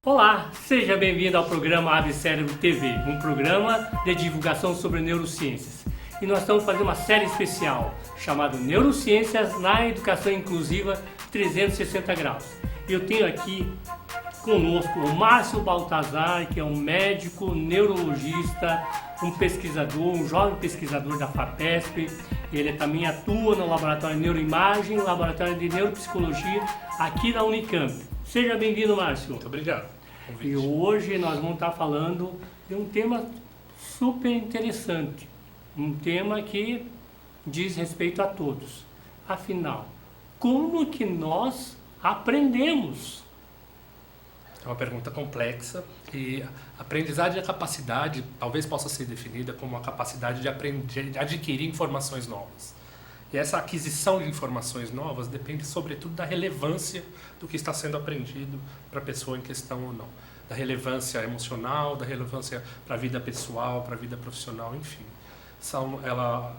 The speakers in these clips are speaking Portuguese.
Olá, seja bem-vindo ao programa Ave Cérebro TV, um programa de divulgação sobre neurociências. E nós estamos fazendo uma série especial chamada Neurociências na Educação Inclusiva 360 graus. Eu tenho aqui conosco o Márcio Baltazar, que é um médico, neurologista, um pesquisador, um jovem pesquisador da FAPESP. Ele também atua no Laboratório de Neuroimagem, Laboratório de Neuropsicologia, aqui na Unicamp. Seja bem-vindo, Márcio. Muito obrigado. E hoje nós vamos estar falando de um tema super interessante, um tema que diz respeito a todos. Afinal, como que nós aprendemos? É uma pergunta complexa e a aprendizagem e a capacidade talvez possa ser definida como a capacidade de aprender, de adquirir informações novas. E essa aquisição de informações novas depende sobretudo da relevância do que está sendo aprendido para a pessoa em questão ou não. Da relevância emocional, da relevância para a vida pessoal, para a vida profissional, enfim.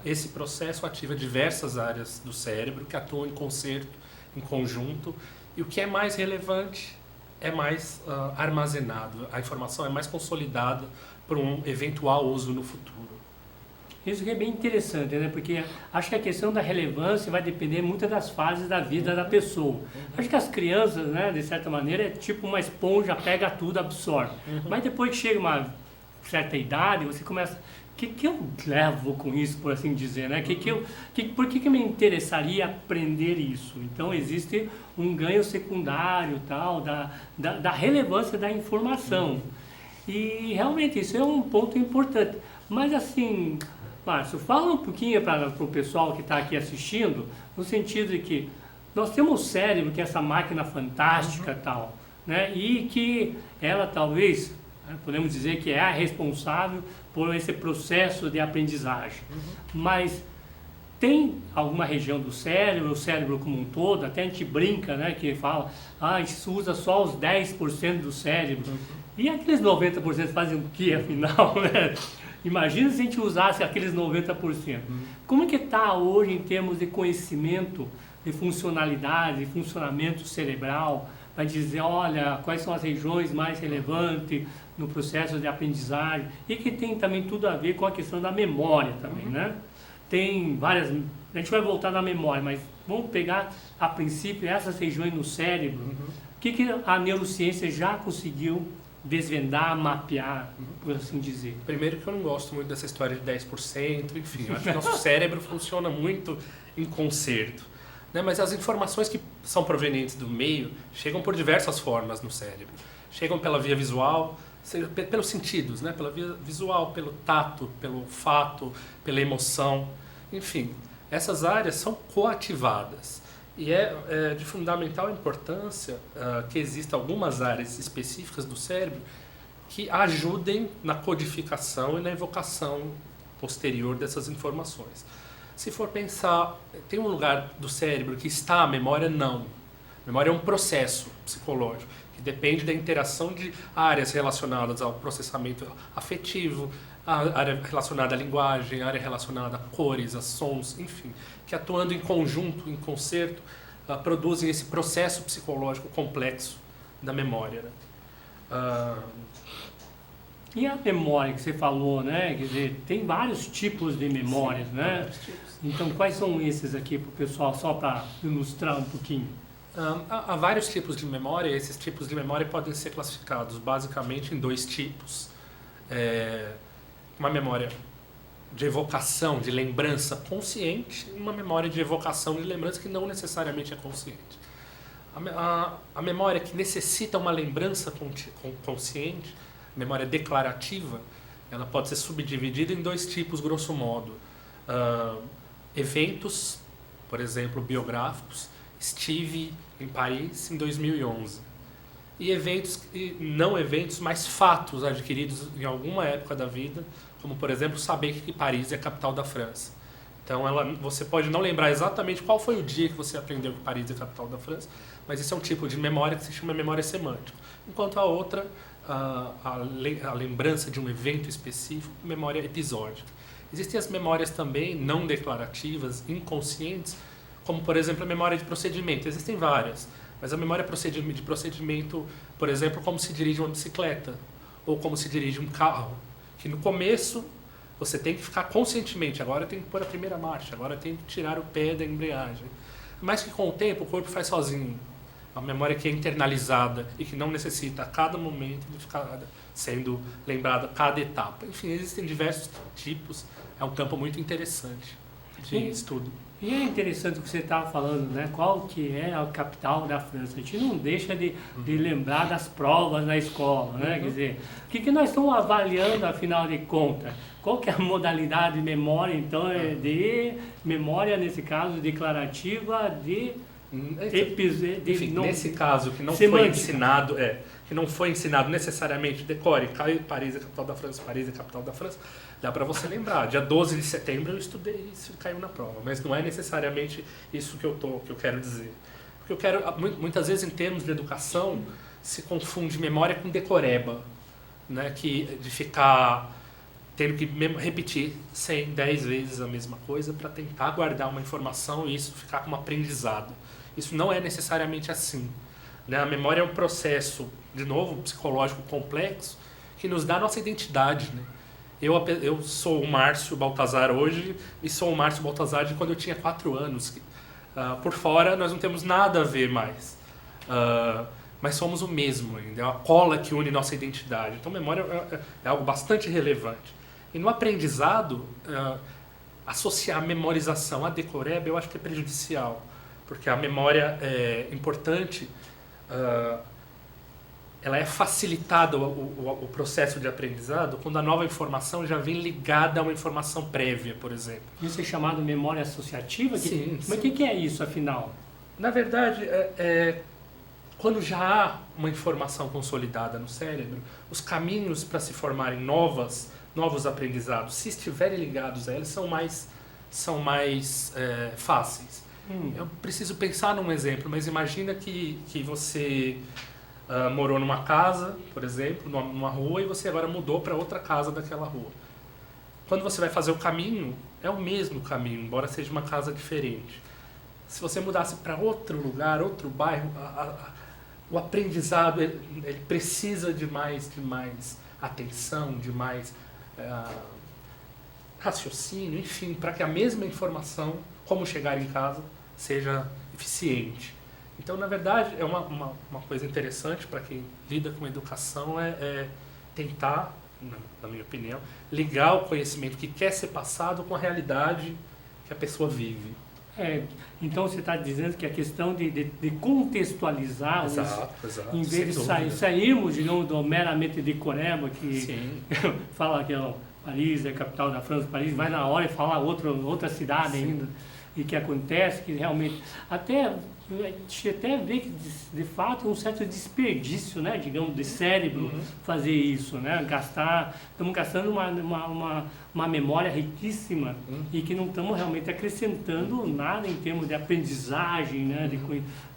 Esse processo ativa diversas áreas do cérebro que atuam em concerto, em conjunto, e o que é mais relevante é mais armazenado, a informação é mais consolidada para um eventual uso no futuro. Isso que é bem interessante, né? Porque acho que a questão da relevância vai depender muito das fases da vida da pessoa. Acho que as crianças, né, de certa maneira, é tipo uma esponja, pega tudo, absorve. Mas depois que chega uma certa idade, você começa... O que eu levo com isso, por assim dizer, né? Por que me interessaria aprender isso? Então, existe um ganho secundário, tal, da relevância da informação. E, realmente, isso é um ponto importante. Mas, assim... Márcio, fala um pouquinho para o pessoal que está aqui assistindo, no sentido de que nós temos o cérebro, que é essa máquina fantástica tal, né? E que ela talvez, podemos dizer que é a responsável por esse processo de aprendizagem. Mas tem alguma região do cérebro, o cérebro como um todo, até a gente brinca, né, que fala, isso usa só os 10% do cérebro. E aqueles 90% fazem o que, afinal, né? Imagina se a gente usasse aqueles 90%. Como é que está hoje em termos de conhecimento, de funcionalidade, de funcionamento cerebral, para dizer, olha, quais são as regiões mais relevantes no processo de aprendizagem, e que tem também tudo a ver com a questão da memória também, né? Tem várias... A gente vai voltar na memória, mas vamos pegar, a princípio, essas regiões no cérebro. O que a neurociência já conseguiu desvendar, mapear, por assim dizer? Primeiro que eu não gosto muito dessa história de 10%, enfim, eu acho que o nosso cérebro funciona muito em concerto, né? Mas as informações que são provenientes do meio chegam por diversas formas no cérebro. Chegam pela via visual, pelos sentidos, né? Pela via visual, pelo tato, pelo olfato, pela emoção, enfim, essas áreas são coativadas. E é de fundamental importância que existam algumas áreas específicas do cérebro que ajudem na codificação e na evocação posterior dessas informações. Se for pensar, tem um lugar do cérebro que está a memória? Não. A memória é um processo psicológico que depende da interação de áreas relacionadas ao processamento afetivo, a área relacionada à linguagem, a área relacionada a cores, a sons, enfim, que atuando em conjunto, em concerto, produzem esse processo psicológico complexo da memória, né? E a memória que você falou, né? Quer dizer, tem vários tipos de memórias, né? Então, quais são esses aqui para o pessoal, só para ilustrar um pouquinho? Há vários tipos de memória, esses tipos de memória podem ser classificados basicamente em dois tipos. Uma memória de evocação, de lembrança consciente, e uma memória de evocação de lembrança que não necessariamente é consciente. A memória que necessita uma lembrança consciente, memória declarativa, ela pode ser subdividida em dois tipos, grosso modo. Eventos, por exemplo, biográficos. Estive em Paris em 2011. E eventos, não eventos, mas fatos adquiridos em alguma época da vida, como, por exemplo, saber que Paris é a capital da França. Então, você pode não lembrar exatamente qual foi o dia que você aprendeu que Paris é a capital da França, mas isso é um tipo de memória que se chama memória semântica. Enquanto a outra, a lembrança de um evento específico, memória episódica. Existem as memórias também não declarativas, inconscientes, como, por exemplo, a memória de procedimento. Existem várias. mas a memória de procedimento, por exemplo, como se dirige uma bicicleta ou como se dirige um carro, que no começo você tem que ficar conscientemente, agora tem que pôr a primeira marcha, agora tem que tirar o pé da embreagem. Mas que com o tempo o corpo faz sozinho. Uma memória que é internalizada e que não necessita a cada momento de ficar sendo lembrada cada etapa. Enfim, existem diversos tipos, é um campo muito interessante de estudo. E é interessante o que você estava falando, né? Qual que é a capital da França? A gente não deixa de lembrar das provas na escola, né? Quer dizer, o que nós estamos avaliando, afinal de contas? Qual que é a modalidade de memória, então, de memória, nesse caso, declarativa, Enfim, nesse caso, que não foi ensinado necessariamente, decore, Paris é a capital da França, Paris é a capital da França, dá para você lembrar. Dia 12 de setembro eu estudei isso e caiu na prova, mas não é necessariamente isso que eu quero dizer. Porque muitas vezes em termos de educação, se confunde memória com decoreba, né? De ficar tendo que repetir 100, 10 vezes a mesma coisa para tentar guardar uma informação e isso ficar como aprendizado. Isso não é necessariamente assim, né? A memória é um processo, de novo, psicológico complexo, que nos dá a nossa identidade, né? Eu sou o Márcio Baltazar hoje e sou o Márcio Baltazar de quando eu tinha 4 anos. Por fora nós não temos nada a ver mais, mas somos o mesmo ainda, é a cola que une nossa identidade. Então memória é algo bastante relevante. E no aprendizado, associar a memorização à decoreba eu acho que é prejudicial, porque a memória é importante, ela é facilitada o processo de aprendizado quando a nova informação já vem ligada a uma informação prévia, por exemplo. Isso é chamado memória associativa? Sim. Mas o que é isso, afinal? Na verdade, quando já há uma informação consolidada no cérebro, os caminhos para se formarem novos aprendizados, se estiverem ligados a eles, são mais fáceis. Eu preciso pensar num exemplo, mas imagina que você morou numa casa, por exemplo, numa rua, e você agora mudou para outra casa daquela rua. Quando você vai fazer o caminho, é o mesmo caminho, embora seja uma casa diferente. Se você mudasse para outro lugar, outro bairro, o aprendizado ele precisa de mais atenção, de mais raciocínio, enfim, para que a mesma informação, como chegar em casa, seja eficiente. Então, na verdade, é uma coisa interessante para quem lida com educação, tentar, na minha opinião, ligar o conhecimento que quer ser passado com a realidade que a pessoa vive. Então você está dizendo que a questão de contextualizar, exato, em vez de sairmos do meramente decoreba, que fala que Paris é a capital da França, Paris, vai na hora e fala outra cidade ainda, e que acontece, que realmente, a gente até vê que de fato é um certo desperdício, né, digamos, de cérebro fazer isso, né, estamos gastando uma memória riquíssima e que não estamos realmente acrescentando nada em termos de aprendizagem, né,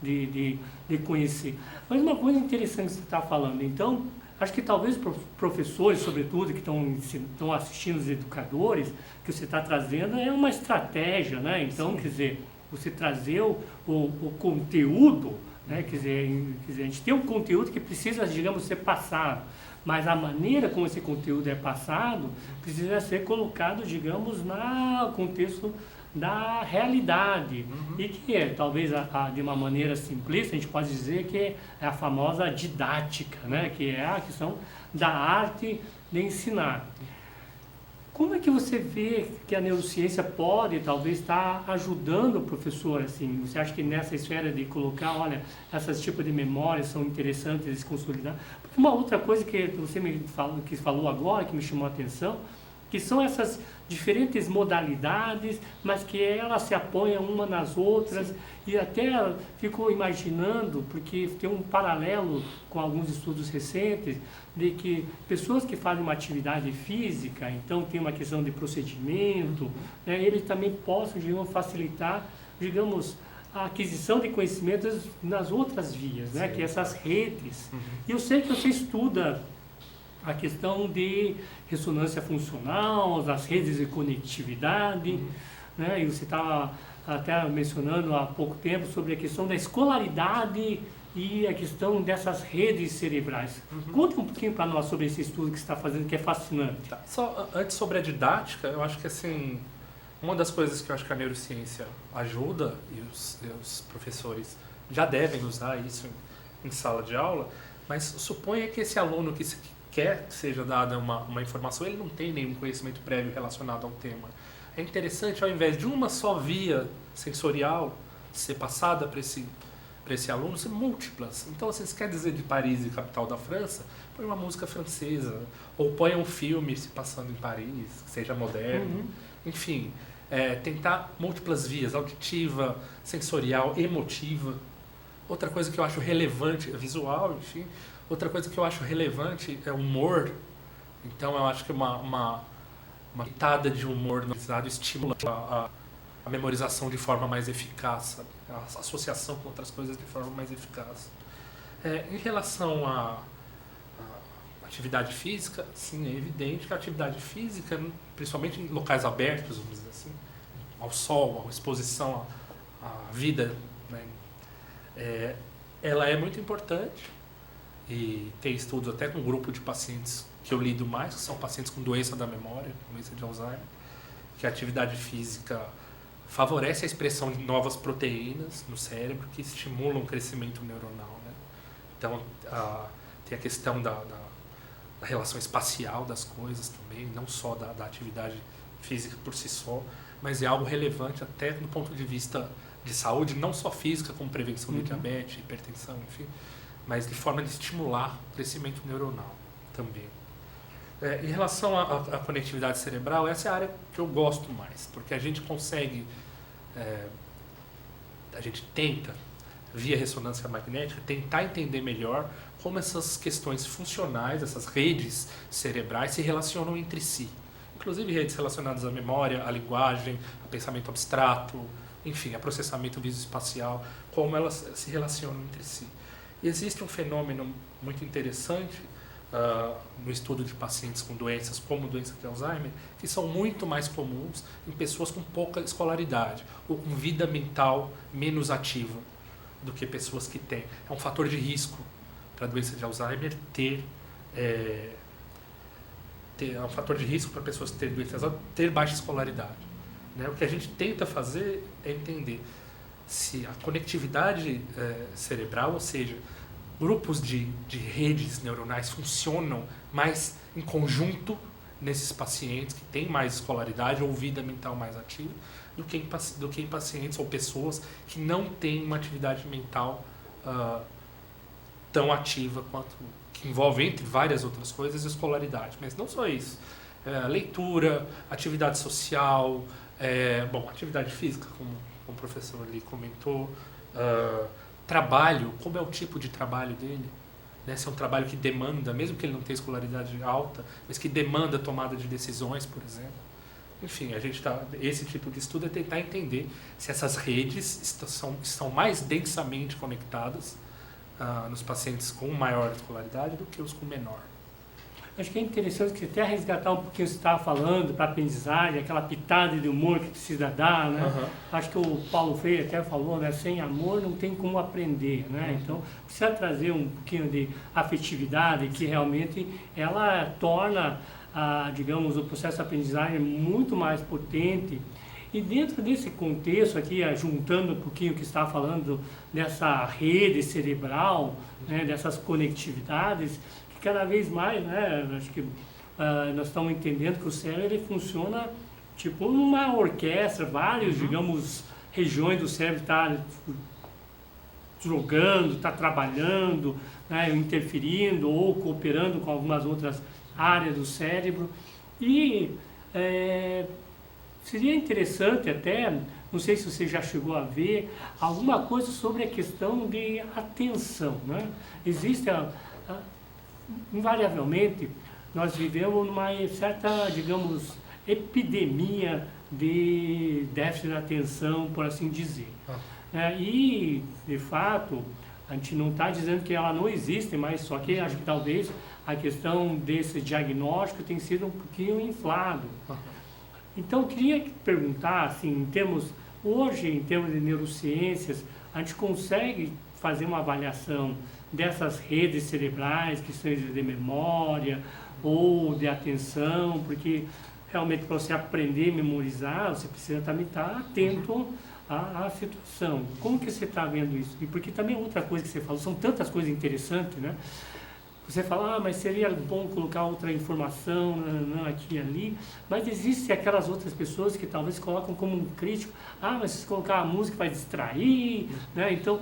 de conhecer. Mas uma coisa interessante que você está falando, então, acho que talvez professores, sobretudo, que estão assistindo os educadores, que você está trazendo é uma estratégia, né? Então, quer dizer, você trazer o conteúdo, né? Quer dizer, a gente tem um conteúdo que precisa, digamos, ser passado, mas a maneira como esse conteúdo é passado precisa ser colocado, digamos, no contexto da realidade, e que talvez de uma maneira simplista a gente pode dizer que é a famosa didática, né? Que é a questão da arte de ensinar. Como é que você vê que a neurociência pode talvez estar ajudando o professor assim? Você acha que nessa esfera de colocar, olha, esses tipos de memórias são interessantes de se consolidar? Porque uma outra coisa que você falou agora, que me chamou a atenção, que são essas diferentes modalidades, mas que elas se apoiam uma nas outras. Sim. E até fico imaginando, porque tem um paralelo com alguns estudos recentes, de que pessoas que fazem uma atividade física, então tem uma questão de procedimento, né, eles também possam, digamos, facilitar, digamos, a aquisição de conhecimentos nas outras vias, né, que essas redes. E eu sei que você estuda a questão de ressonância funcional, as redes de conectividade, né? E você está até mencionando há pouco tempo sobre a questão da escolaridade e a questão dessas redes cerebrais. Conta um pouquinho para nós sobre esse estudo que você está fazendo, que é fascinante. Tá. Só antes sobre a didática, eu acho que assim, uma das coisas que eu acho que a neurociência ajuda, e os professores já devem usar isso em sala de aula, mas suponha que esse aluno que quer que seja dada uma informação, ele não tem nenhum conhecimento prévio relacionado ao tema. É interessante, ao invés de uma só via sensorial ser passada para esse aluno, ser múltiplas. Então, assim, se quer dizer de Paris e capital da França, põe uma música francesa, ou põe um filme se passando em Paris, que seja moderno. Enfim, tentar múltiplas vias, auditiva, sensorial, emotiva. Outra coisa que eu acho relevante, visual, enfim. Outra coisa que eu acho relevante é o humor. Então, eu acho que uma pitada de humor no aprendizado estimula a memorização de forma mais eficaz, sabe? A associação com outras coisas de forma mais eficaz. Em relação à atividade física, sim, é evidente que a atividade física, principalmente em locais abertos, vamos dizer assim, ao sol, à exposição à vida, né? Ela é muito importante, e tem estudos até com um grupo de pacientes que eu lido mais, que são pacientes com doença da memória, doença de Alzheimer, que a atividade física favorece a expressão de novas proteínas no cérebro que estimulam o crescimento neuronal, né? Então, tem a questão da relação espacial das coisas também, não só da atividade física por si só, mas é algo relevante até do ponto de vista de saúde, não só física, como prevenção de diabetes, hipertensão, enfim, mas de forma de estimular o crescimento neuronal também. Em relação à conectividade cerebral, essa é a área que eu gosto mais, porque a gente consegue, a gente tenta, via ressonância magnética, tentar entender melhor como essas questões funcionais, essas redes cerebrais se relacionam entre si. Inclusive redes relacionadas à memória, à linguagem, ao pensamento abstrato, enfim, a processamento visoespacial, como elas se relacionam entre si. E existe um fenômeno muito interessante no estudo de pacientes com doenças como doença de Alzheimer, que são muito mais comuns em pessoas com pouca escolaridade ou com vida mental menos ativa do que pessoas que têm. É um fator de risco para a doença de Alzheimer é um fator de risco para pessoas que têm doença de Alzheimer ter baixa escolaridade, né? O que a gente tenta fazer é entender se a conectividade cerebral, ou seja, grupos de redes neuronais funcionam mais em conjunto nesses pacientes que têm mais escolaridade ou vida mental mais ativa do que em pacientes ou pessoas que não têm uma atividade mental tão ativa quanto, que envolve, entre várias outras coisas, escolaridade. Mas não só isso. Leitura, atividade social, atividade física, como o professor ali comentou, trabalho, como é o tipo de trabalho dele, né? Se é um trabalho que demanda, mesmo que ele não tenha escolaridade alta, mas que demanda tomada de decisões, por exemplo. Enfim, esse tipo de estudo é tentar entender se essas redes estão mais densamente conectadas nos pacientes com maior escolaridade do que os com menor. Acho que é interessante que até resgatar um pouquinho o que você estava falando para a aprendizagem, aquela pitada de humor que precisa dar, né? Acho que o Paulo Freire até falou, né? Sem amor não tem como aprender, né? Então, precisa trazer um pouquinho de afetividade que realmente ela torna, digamos, o processo de aprendizagem muito mais potente. E dentro desse contexto aqui, juntando um pouquinho o que você estava falando dessa rede cerebral, né? Dessas conectividades, cada vez mais, né, acho que nós estamos entendendo que o cérebro ele funciona tipo uma orquestra, vários, digamos, regiões do cérebro tá jogando, está trabalhando, né, interferindo ou cooperando com algumas outras áreas do cérebro. E seria interessante até, não sei se você já chegou a ver, alguma coisa sobre a questão de atenção, né? Existe invariavelmente, nós vivemos numa certa, digamos, epidemia de déficit de atenção, por assim dizer. E, de fato, a gente não está dizendo que ela não existe, mas só que acho que talvez a questão desse diagnóstico tem sido um pouquinho inflado. Então, eu queria perguntar, assim, em termos Hoje, em termos de neurociências, a gente consegue fazer uma avaliação dessas redes cerebrais, que sejam de memória ou de atenção, porque realmente para você aprender a memorizar, você precisa também estar atento à situação. Como que você está vendo isso? E porque também outra coisa que você falou, são tantas coisas interessantes, né? Você fala, mas seria bom colocar outra informação aqui e ali, mas existem aquelas outras pessoas que talvez colocam como um crítico, mas se colocar a música vai distrair, né? Então,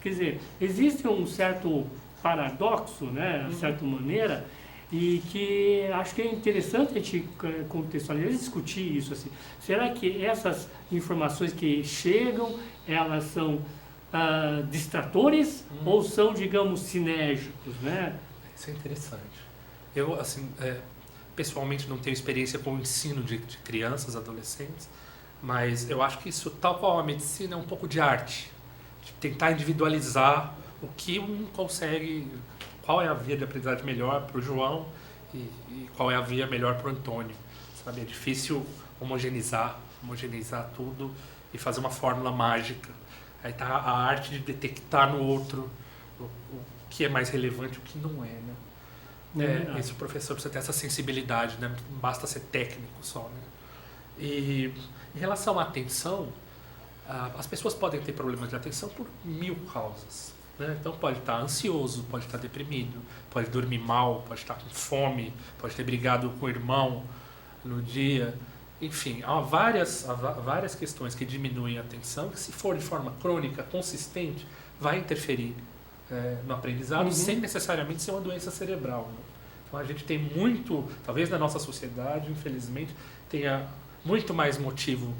quer dizer, existe um certo paradoxo, né, de certa maneira, e que acho que é interessante a gente contextualizar e discutir isso. Assim. Será que essas informações que chegam, elas são distratores ou são, digamos, sinérgicos, né? Isso é interessante. Eu, assim, pessoalmente não tenho experiência com o ensino de crianças, adolescentes, mas eu acho que isso, tal qual a medicina, é um pouco de arte, de tentar individualizar o que um consegue, qual é a via de aprendizagem melhor para o João e qual é a via melhor para o Antônio. Sabe? É difícil homogeneizar tudo e fazer uma fórmula mágica. Aí está a arte de detectar no outro o que é mais relevante e o que não é, né? Esse professor precisa ter essa sensibilidade, né? Não basta ser técnico só, né? E em relação à atenção, as pessoas podem ter problemas de atenção por 1000 causas, né? Então pode estar ansioso, pode estar deprimido, pode dormir mal, pode estar com fome, pode ter brigado com o irmão no dia. Enfim, há várias questões que diminuem a atenção, que se for de forma crônica, consistente, vai interferir no aprendizado, sem necessariamente ser uma doença cerebral. Né? Então a gente tem muito, talvez na nossa sociedade, infelizmente, tenha muito mais motivo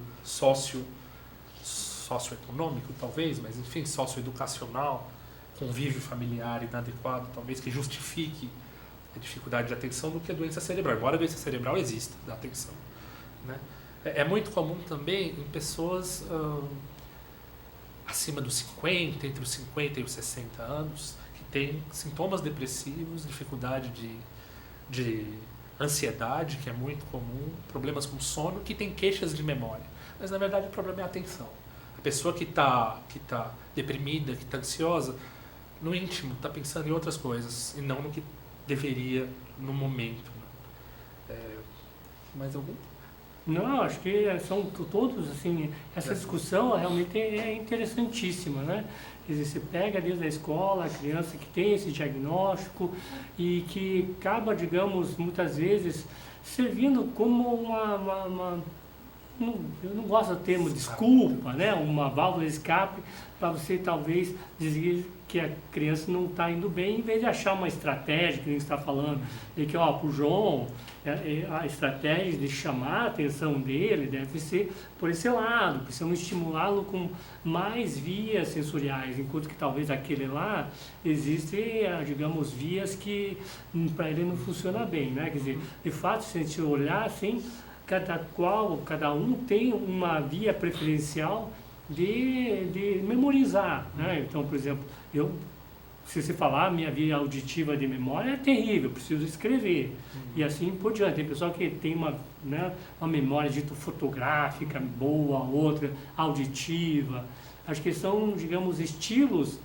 socioeconômico, talvez, mas enfim, socioeducacional, convívio familiar inadequado, talvez que justifique a dificuldade de atenção do que a doença cerebral, embora a doença cerebral exista, da atenção. Né? É muito comum também em pessoas acima dos 50, entre os 50 e os 60 anos, que têm sintomas depressivos, dificuldade de ansiedade, que é muito comum, problemas com sono, que tem queixas de memória. Mas, na verdade, o problema é a atenção. A pessoa que tá deprimida, que está ansiosa, no íntimo, está pensando em outras coisas, e não no que deveria no momento. Né? Mais algum? Não, acho que são todos, assim, essa discussão realmente é interessantíssima, né? Quer dizer, você pega desde a escola a criança que tem esse diagnóstico e que acaba, digamos, muitas vezes servindo como eu não gosto do termo desculpa, né? Uma válvula de escape para você talvez dizer que a criança não está indo bem, em vez de achar uma estratégia que a gente está falando, de que, para o João, a estratégia de chamar a atenção dele deve ser por esse lado, precisamos estimulá-lo com mais vias sensoriais, enquanto que talvez aquele lá existem, digamos, vias que para ele não funciona bem, né? Quer dizer, de fato, se a gente olhar assim, cada um tem uma via preferencial de memorizar, né? Então, por exemplo, se você falar, minha via auditiva de memória é terrível, eu preciso escrever. E assim por diante. Tem pessoal que tem uma memória dito fotográfica boa, outra auditiva. Acho que são, digamos, estilos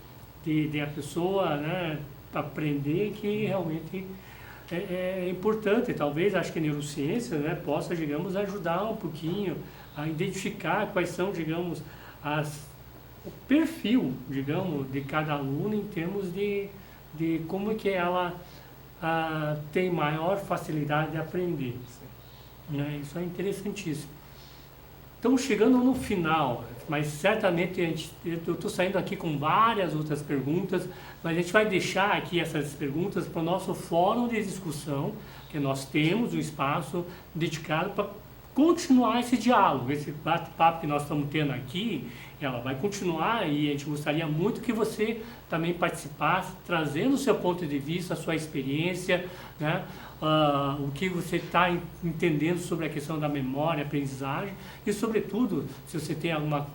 de a pessoa, né, aprender que realmente é importante. Talvez, acho que a neurociência, né, possa, digamos, ajudar um pouquinho a identificar quais são, digamos, o perfil, digamos, de cada aluno em termos de como é que ela tem maior facilidade de aprender. Né? Isso é interessantíssimo. Estamos chegando no final, mas certamente eu estou saindo aqui com várias outras perguntas, mas a gente vai deixar aqui essas perguntas para o nosso fórum de discussão, que nós temos um espaço dedicado para continuar esse diálogo, esse bate-papo que nós estamos tendo aqui, ela vai continuar e a gente gostaria muito que você também participasse, trazendo o seu ponto de vista, a sua experiência, né? O que você está entendendo sobre a questão da memória, aprendizagem e, sobretudo, se você tem alguma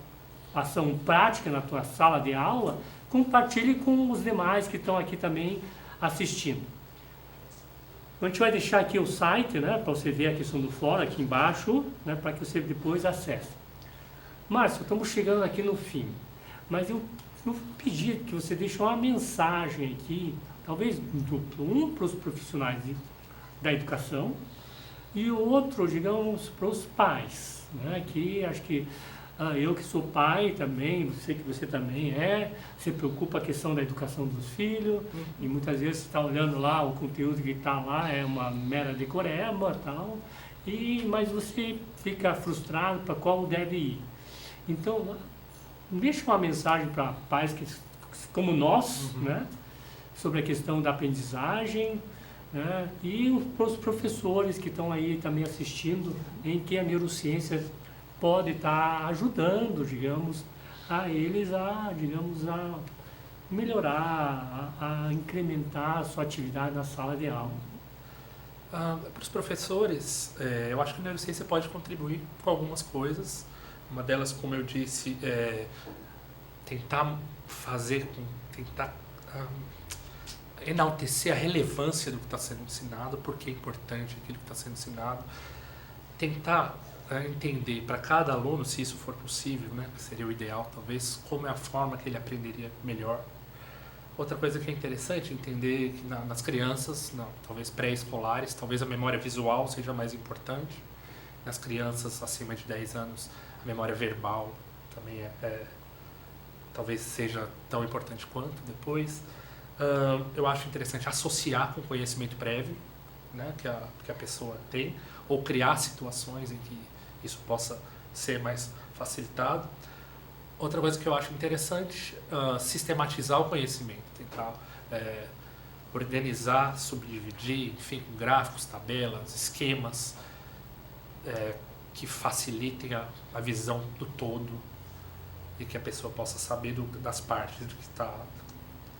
ação prática na tua sala de aula, compartilhe com os demais que estão aqui também assistindo. Então, a gente vai deixar aqui o site, né, para você ver a questão do fórum aqui embaixo, né, para que você depois acesse. Márcio, estamos chegando aqui no fim, mas eu pedi que você deixe uma mensagem aqui, talvez um para os profissionais da educação e o outro, digamos, para os pais, né? Que acho que eu que sou pai também, sei que você também se preocupa a questão da educação dos filhos e muitas vezes você está olhando lá, o conteúdo que está lá é uma mera decoreba e tal, mas você fica frustrado para qual deve ir. Então, deixa uma mensagem para pais como nós, né, sobre a questão da aprendizagem, né, e para os professores que estão aí também assistindo, em que a neurociência pode estar ajudando, digamos, a eles a melhorar, a incrementar a sua atividade na sala de aula. Para os professores, eu acho que a neurociência pode contribuir com algumas coisas. Uma delas, como eu disse, tentar enaltecer a relevância do que está sendo ensinado, porque é importante aquilo que está sendo ensinado. Tentar entender para cada aluno, se isso for possível, né, que seria o ideal talvez, como é a forma que ele aprenderia melhor. Outra coisa que é interessante entender que nas crianças, talvez pré-escolares, talvez a memória visual seja mais importante. Nas crianças acima de 10 anos, a memória verbal também talvez seja tão importante quanto depois. Eu acho interessante associar com o conhecimento prévio, né, que a pessoa tem, ou criar situações em que isso possa ser mais facilitado. Outra coisa que eu acho interessante, sistematizar o conhecimento, tentar organizar, subdividir, enfim, com gráficos, tabelas, esquemas que facilitem a visão do todo e que a pessoa possa saber das partes do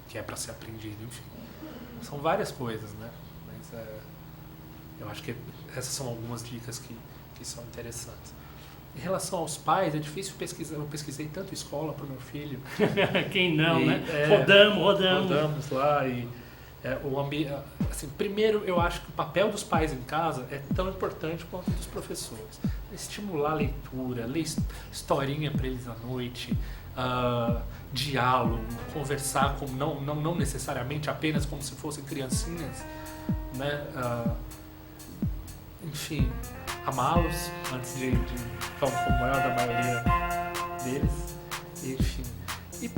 que é para ser aprendido, enfim. São várias coisas, né? Mas eu acho que essas são algumas dicas que são interessantes. Em relação aos pais, é difícil pesquisar. Eu pesquisei tanto escola para o meu filho. Quem não, né? Rodamos lá e assim, primeiro, eu acho que o papel dos pais em casa é tão importante quanto dos professores. Estimular a leitura, ler historinha para eles à noite, diálogo, conversar não necessariamente apenas como se fossem criancinhas, né? Enfim, amá-los antes de como o maior da maioria deles, enfim. E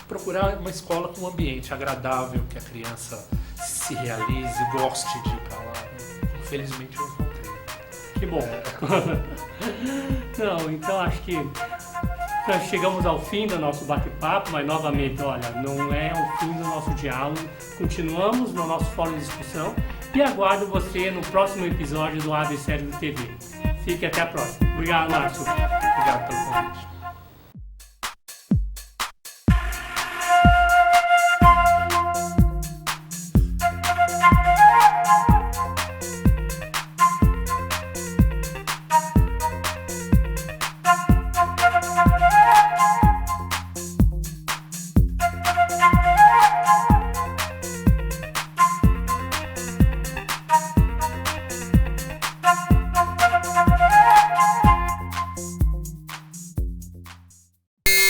procurar uma escola com um ambiente agradável, que a criança se realize, goste de ir para lá. Infelizmente eu encontrei. Que bom. Não, então acho que nós chegamos ao fim do nosso bate-papo, mas novamente, olha, não é o fim do nosso diálogo. Continuamos no nosso fórum de discussão e aguardo você no próximo episódio do ABC do TV. Fique até a próxima. Obrigado, Márcio. Obrigado pelo convite.